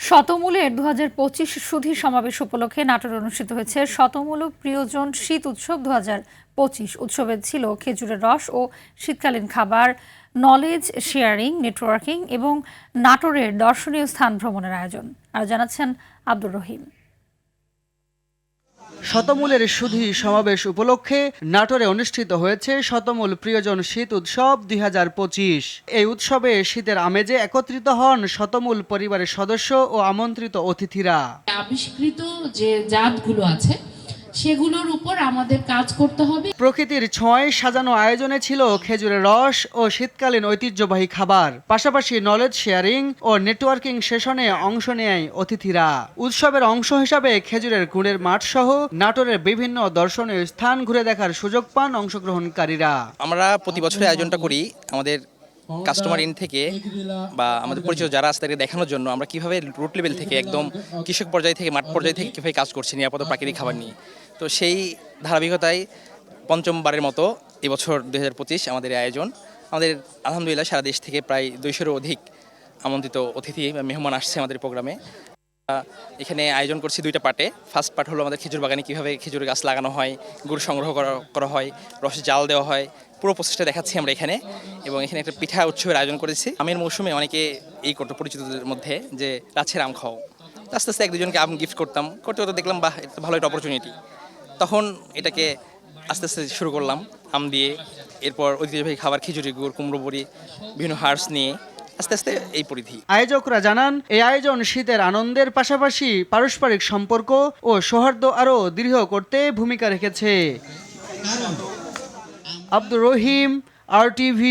শতমূলের ২০২৫ সুধী সমাবেশ উপলক্ষে নাটোরে অনুষ্ঠিত হয়েছে শতমূল প্রিয়জন শীত উৎসব ২০২৫। উৎসবে ছিল খেজুরের রস ও শীতকালীন খাবার, নলেজ শেয়ারিং, নেটওয়ার্কিং এবং নাটোরের দর্শনীয় স্থান ভ্রমণের আয়োজন। আর জানাচ্ছেন আব্দুর রহিম। শতমূলের সুধী সমাবেশ উপলক্ষে নাটোরে অনুষ্ঠিত হয়েছে শতমূল প্রিয়জন শীত উৎসব ২০২৫। এই উৎসবে শীতের আমেজে একত্রিত হন শতমূল পরিবারের সদস্য ও আমন্ত্রিত অতিথিরা। আবিষ্কৃত যে জাতগুলো আছে সেগুলোর উপর আমাদের কাজ করতে হবে। প্রকৃতির ছোঁয়ায় সাজানো আয়োজনে ছিল খেজুরের রস ও শীতকালীন ঐতিহ্যবাহী খাবার, পাশাপাশি নলেজ শেয়ারিং ও নেটওয়ার্কিং সেশনে অংশ নেয় অতিথিরা। উৎসবের অংশ হিসাবে খেজুরের গুড়ের মাঠ সহ নাটোরের বিভিন্ন দর্শনীয় স্থান ঘুরে দেখার সুযোগ পান অংশগ্রহণকারীরা। আমরা প্রতি বছর আয়োজনটা করি আমাদের কাস্টমার ইন থেকে বা আমাদের পরিচিত যারা আছে তাদেরকে দেখানোর জন্য আমরা কিভাবে রুট লেভেল থেকে একদম কৃষক পর্যায় থেকে মাঠ পর্যায় থেকে কীভাবে কাজ করছি নিরাপদ প্রাকৃতিক খাবার নিয়ে। তো সেই ধারাবাহিকতায় পঞ্চমবারের মতো এবছর ২০২৫ আমাদের আয়োজন। আমাদের আলহামদুলিল্লাহ সারা দেশ থেকে প্রায় ২০০-এরও অধিক আমন্ত্রিত অতিথি বা মেহমান আসছে আমাদের প্রোগ্রামে। এখানে আয়োজন করছি দুইটা পার্টে। ফার্স্ট পার্ট হলো আমাদের খেজুর বাগানে কীভাবে খেজুর গাছ লাগানো হয়, গুড় সংগ্রহ করা হয়, রসে জাল দেওয়া হয়, পুরো প্রসেসটা দেখাচ্ছি আমরা এখানে। এবং এখানে একটা পিঠা উৎসবের আয়োজন করেছি। আমের মৌসুমে অনেকে এই করতো পরিচিতদের মধ্যে যে গাছের আম খাও। আস্তে আস্তে এক দুজনকে আম গিফট করতে করতে দেখলাম বাহ, এটা ভালো একটা অপরচুনিটি। তখন এটাকে আস্তে আস্তে শুরু করলাম আম দিয়ে। এরপর ঐতিহ্যবাহী খাবার খিচুড়ি, গুড়, কুমড়ো বড়ি, বিভিন্ন হার্বস নিয়ে আস্তে আস্তে এই পরিধি। আয়োজকরা জানান, এই আয়োজন শীতের আনন্দের পাশাপাশি পারস্পরিক সম্পর্ক ও সৌহার্দ্য আরও দৃঢ় করতে ভূমিকা রেখেছে। আব্দুর রহিম, RTV